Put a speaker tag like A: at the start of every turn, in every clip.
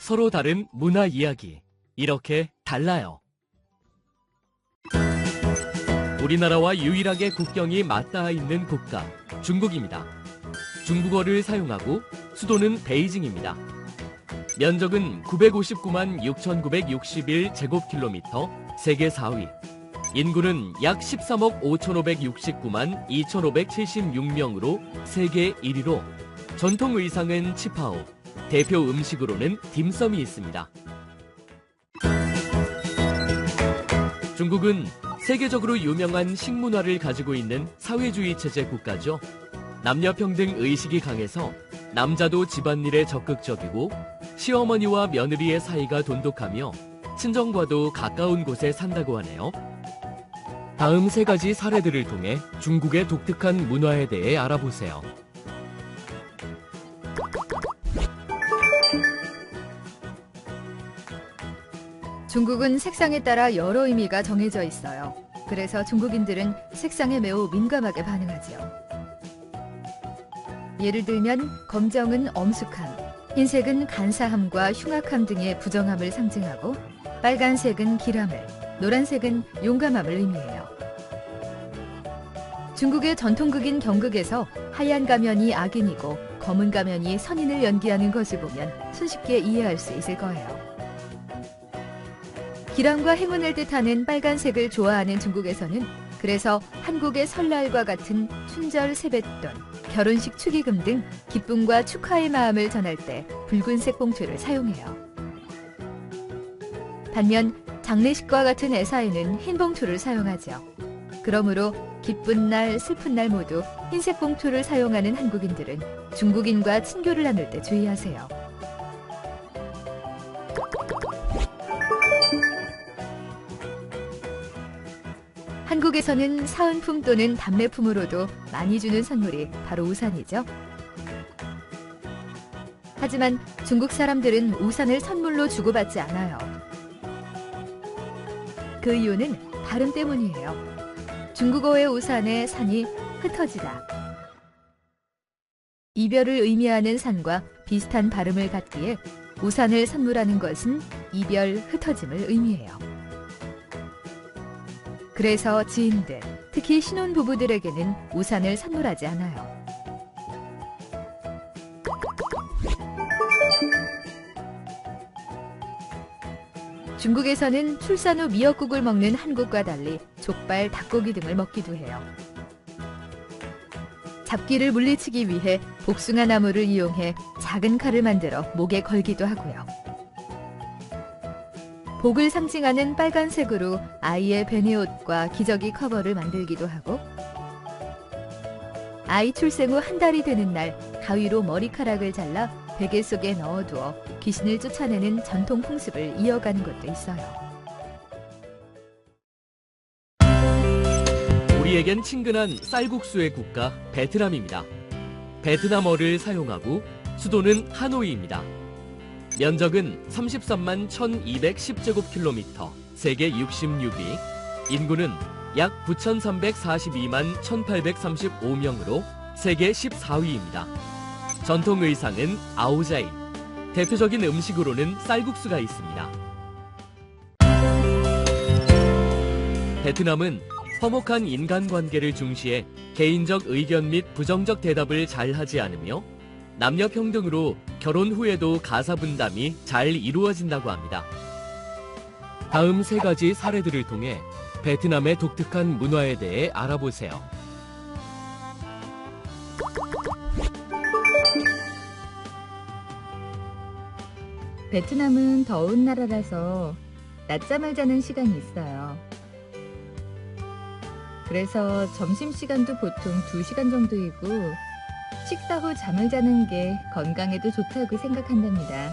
A: 서로 다른 문화 이야기. 이렇게 달라요. 우리나라와 유일하게 국경이 맞닿아 있는 국가, 중국입니다. 중국어를 사용하고 수도는 베이징입니다. 면적은 959만 6,961 제곱킬로미터, 세계 4위. 인구는 약 13억 5,569만 2,576명으로 세계 1위로 전통 의상은 치파오, 대표 음식으로는 딤섬이 있습니다. 중국은 세계적으로 유명한 식문화를 가지고 있는 사회주의 체제 국가죠. 남녀평등 의식이 강해서 남자도 집안일에 적극적이고 시어머니와 며느리의 사이가 돈독하며 친정과도 가까운 곳에 산다고 하네요. 다음 3가지 사례들을 통해 중국의 독특한 문화에 대해 알아보세요.
B: 중국은 색상에 따라 여러 의미가 정해져 있어요. 그래서 중국인들은 색상에 매우 민감하게 반응하지요. 예를 들면 검정은 엄숙함, 흰색은 간사함과 흉악함 등의 부정함을 상징하고 빨간색은 길함을, 노란색은 용감함을 의미해요. 중국의 전통극인 경극에서 하얀 가면이 악인이고 검은 가면이 선인을 연기하는 것을 보면 손쉽게 이해할 수 있을 거예요. 기람과 행운을 뜻하는 빨간색을 좋아하는 중국에서는 그래서 한국의 설날과 같은 춘절 세뱃돈, 결혼식 축의금 등 기쁨과 축하의 마음을 전할 때 붉은색 봉투를 사용해요. 반면 장례식과 같은 애사에는 흰 봉투를 사용하죠. 그러므로 기쁜 날, 슬픈 날 모두 흰색 봉투를 사용하는 한국인들은 중국인과 친교를 나눌 때 주의하세요. 한국에서는 사은품 또는 답례품으로도 많이 주는 선물이 바로 우산이죠. 하지만 중국 사람들은 우산을 선물로 주고받지 않아요. 그 이유는 발음 때문이에요. 중국어의 우산의 산이 흩어지다. 이별을 의미하는 산과 비슷한 발음을 갖기에 우산을 선물하는 것은 이별 흩어짐을 의미해요. 그래서 지인들, 특히 신혼부부들에게는 우산을 선물하지 않아요. 중국에서는 출산 후 미역국을 먹는 한국과 달리 족발, 닭고기 등을 먹기도 해요. 잡기를 물리치기 위해 복숭아 나무를 이용해 작은 칼을 만들어 목에 걸기도 하고요. 복을 상징하는 빨간색으로 아이의 베네옷과 기저귀 커버를 만들기도 하고, 아이 출생 후 1달이 되는 날 가위로 머리카락을 잘라 베개 속에 넣어두어 귀신을 쫓아내는 전통 풍습을 이어가는 것도 있어요.
A: 우리에겐 친근한 쌀국수의 국가 베트남입니다. 베트남어를 사용하고 수도는 하노이입니다. 면적은 33만 1210제곱킬로미터, 세계 66위, 인구는 약 9342만 1835명으로 세계 14위입니다. 전통 의상은 아오자이, 대표적인 음식으로는 쌀국수가 있습니다. 베트남은 화목한 인간관계를 중시해 개인적 의견 및 부정적 대답을 잘 하지 않으며 남녀 평등으로 결혼 후에도 가사 분담이 잘 이루어진다고 합니다. 다음 3가지 사례들을 통해 베트남의 독특한 문화에 대해 알아보세요.
B: 베트남은 더운 나라라서 낮잠을 자는 시간이 있어요. 그래서 점심시간도 보통 2시간 정도이고 식사 후 잠을 자는 게 건강에도 좋다고 생각한답니다.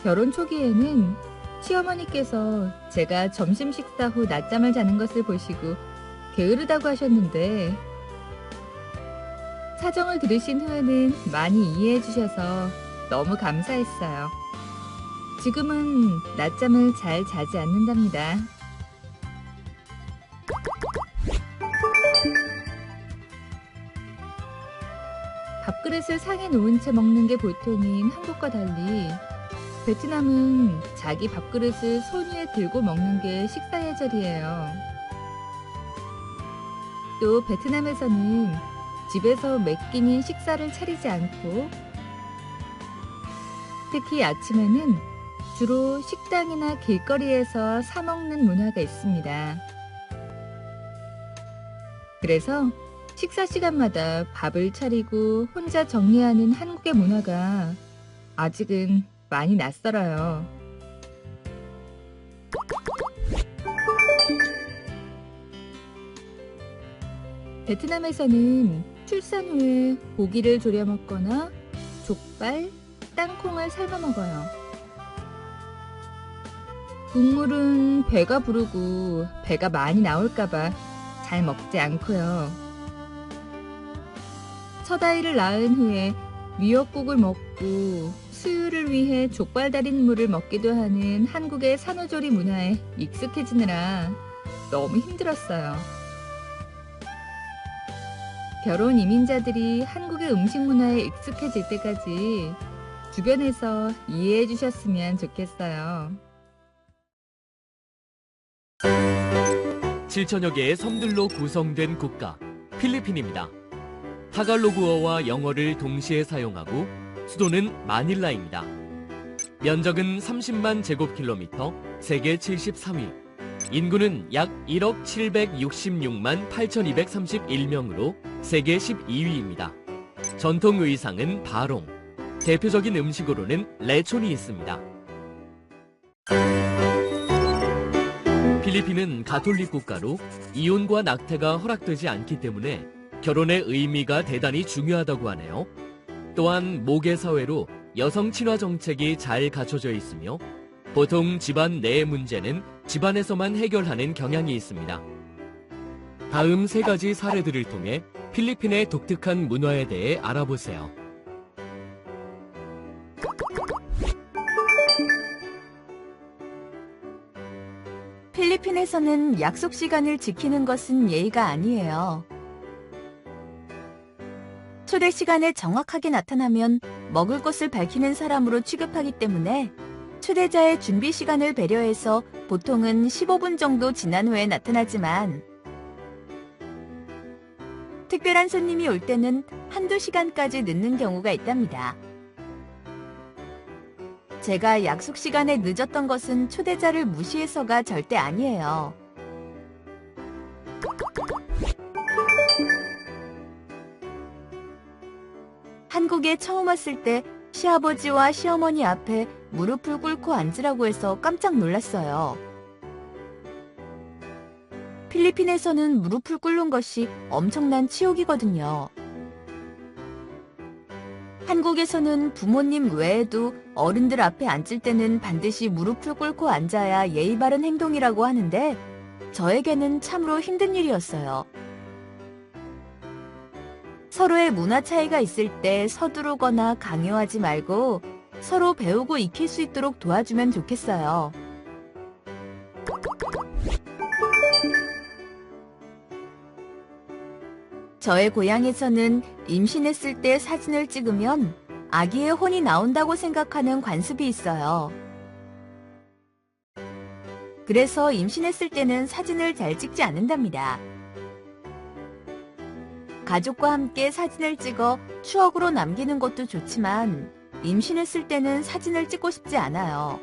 B: 결혼 초기에는 시어머니께서 제가 점심 식사 후 낮잠을 자는 것을 보시고 게으르다고 하셨는데 사정을 들으신 후에는 많이 이해해 주셔서 너무 감사했어요. 지금은 낮잠을 잘 자지 않는답니다. 밥그릇을 상에 놓은 채 먹는 게 보통인 한국과 달리 베트남은 자기 밥그릇을 손 위에 들고 먹는 게 식사 예절이에요. 또 베트남에서는 집에서 매 끼니 식사를 차리지 않고 특히 아침에는 주로 식당이나 길거리에서 사 먹는 문화가 있습니다. 그래서 식사 시간마다 밥을 차리고 혼자 정리하는 한국의 문화가 아직은 많이 낯설어요. 베트남에서는 출산 후에 고기를 졸여 먹거나 족발, 땅콩을 삶아 먹어요. 국물은 배가 부르고 배가 많이 나올까봐 잘 먹지 않고요. 첫 아이를 낳은 후에 미역국을 먹고 수유를 위해 족발 달인 물을 먹기도 하는 한국의 산후조리 문화에 익숙해지느라 너무 힘들었어요. 결혼 이민자들이 한국의 음식 문화에 익숙해질 때까지 주변에서 이해해 주셨으면 좋겠어요.
A: 7천여 개의 섬들로 구성된 국가 필리핀입니다. 타갈로그어와 영어를 동시에 사용하고 수도는 마닐라입니다. 면적은 30만 제곱킬로미터, 세계 73위. 인구는 약 1억 766만 8,231명으로 세계 12위입니다. 전통 의상은 바롱. 대표적인 음식으로는 레촌이 있습니다. 필리핀은 가톨릭 국가로 이혼과 낙태가 허락되지 않기 때문에 결혼의 의미가 대단히 중요하다고 하네요. 또한 모계 사회로 여성 친화 정책이 잘 갖춰져 있으며 보통 집안 내 문제는 집안에서만 해결하는 경향이 있습니다. 다음 세 가지 사례들을 통해 필리핀의 독특한 문화에 대해 알아보세요.
C: 필리핀에서는 약속 시간을 지키는 것은 예의가 아니에요. 초대 시간에 정확하게 나타나면 먹을 것을 밝히는 사람으로 취급하기 때문에 초대자의 준비 시간을 배려해서 보통은 15분 정도 지난 후에 나타나지만 특별한 손님이 올 때는 한두 시간까지 늦는 경우가 있답니다. 제가 약속 시간에 늦었던 것은 초대자를 무시해서가 절대 아니에요. 한국에 처음 왔을 때 시아버지와 시어머니 앞에 무릎을 꿇고 앉으라고 해서 깜짝 놀랐어요. 필리핀에서는 무릎을 꿇는 것이 엄청난 치욕이거든요. 한국에서는 부모님 외에도 어른들 앞에 앉을 때는 반드시 무릎을 꿇고 앉아야 예의 바른 행동이라고 하는데 저에게는 참으로 힘든 일이었어요. 서로의 문화 차이가 있을 때 서두르거나 강요하지 말고 서로 배우고 익힐 수 있도록 도와주면 좋겠어요. 저의 고향에서는 임신했을 때 사진을 찍으면 아기의 혼이 나온다고 생각하는 관습이 있어요. 그래서 임신했을 때는 사진을 잘 찍지 않는답니다. 가족과 함께 사진을 찍어 추억으로 남기는 것도 좋지만 임신했을 때는 사진을 찍고 싶지 않아요.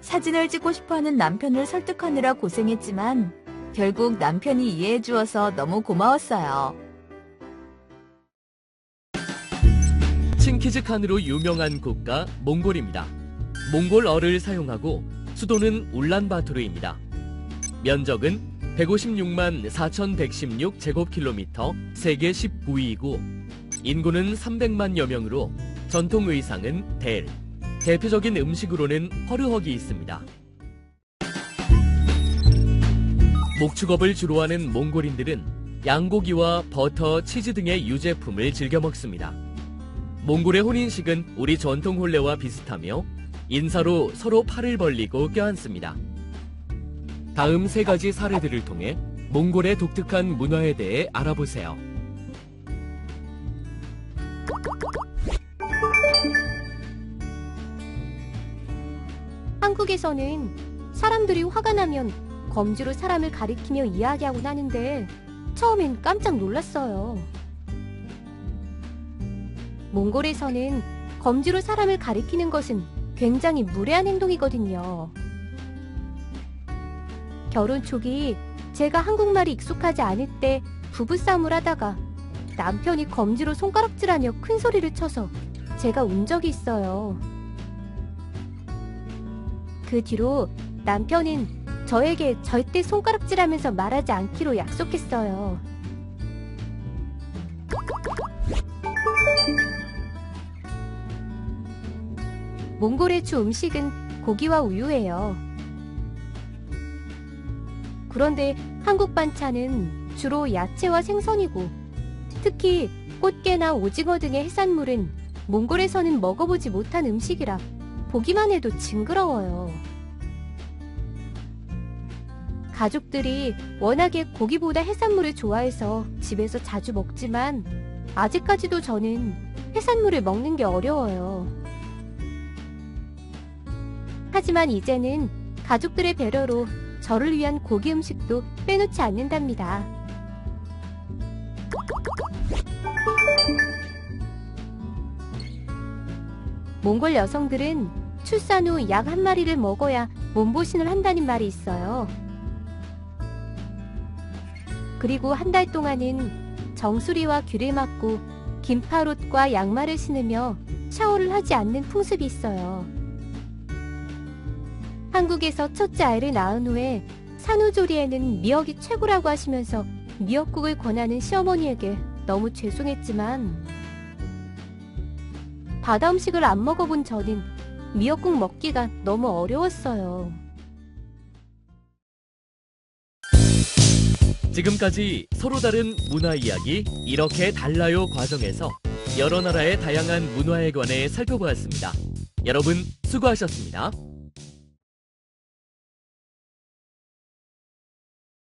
C: 사진을 찍고 싶어하는 남편을 설득하느라 고생했지만 결국 남편이 이해해 주어서 너무 고마웠어요.
A: 칭키즈칸으로 유명한 국가 몽골입니다. 몽골어를 사용하고 수도는 울란바토르입니다. 면적은 156만 4,116 제곱킬로미터, 세계 19위이고 인구는 300만여 명으로 전통 의상은 델, 대표적인 음식으로는 허르헉이 있습니다. 목축업을 주로 하는 몽골인들은 양고기와 버터, 치즈 등의 유제품을 즐겨 먹습니다. 몽골의 혼인식은 우리 전통 혼례와 비슷하며 인사로 서로 팔을 벌리고 껴안습니다. 다음 세 가지 사례들을 통해 몽골의 독특한 문화에 대해 알아보세요.
D: 한국에서는 사람들이 화가 나면 검지로 사람을 가리키며 이야기하곤 하는데 처음엔 깜짝 놀랐어요. 몽골에서는 검지로 사람을 가리키는 것은 굉장히 무례한 행동이거든요. 결혼 초기 제가 한국말이 익숙하지 않을 때 부부싸움을 하다가 남편이 검지로 손가락질하며 큰 소리를 쳐서 제가 운 적이 있어요. 그 뒤로 남편은 저에게 절대 손가락질하면서 말하지 않기로 약속했어요. 몽골의 주 음식은 고기와 우유예요. 그런데 한국 반찬은 주로 야채와 생선이고 특히 꽃게나 오징어 등의 해산물은 몽골에서는 먹어보지 못한 음식이라 보기만 해도 징그러워요. 가족들이 워낙에 고기보다 해산물을 좋아해서 집에서 자주 먹지만 아직까지도 저는 해산물을 먹는 게 어려워요. 하지만 이제는 가족들의 배려로 저를 위한 고기 음식도 빼놓지 않는답니다. 몽골 여성들은 출산 후 약 한 마리를 먹어야 몸보신을 한다는 말이 있어요. 그리고 한 달 동안은 정수리와 귀를 막고 긴팔옷과 양말을 신으며 샤워를 하지 않는 풍습이 있어요. 한국에서 첫째 아이를 낳은 후에 산후조리에는 미역이 최고라고 하시면서 미역국을 권하는 시어머니에게 너무 죄송했지만 바다 음식을 안 먹어본 저는 미역국 먹기가 너무 어려웠어요.
A: 지금까지 서로 다른 문화 이야기 이렇게 달라요 과정에서 여러 나라의 다양한 문화에 관해 살펴보았습니다. 여러분 수고하셨습니다.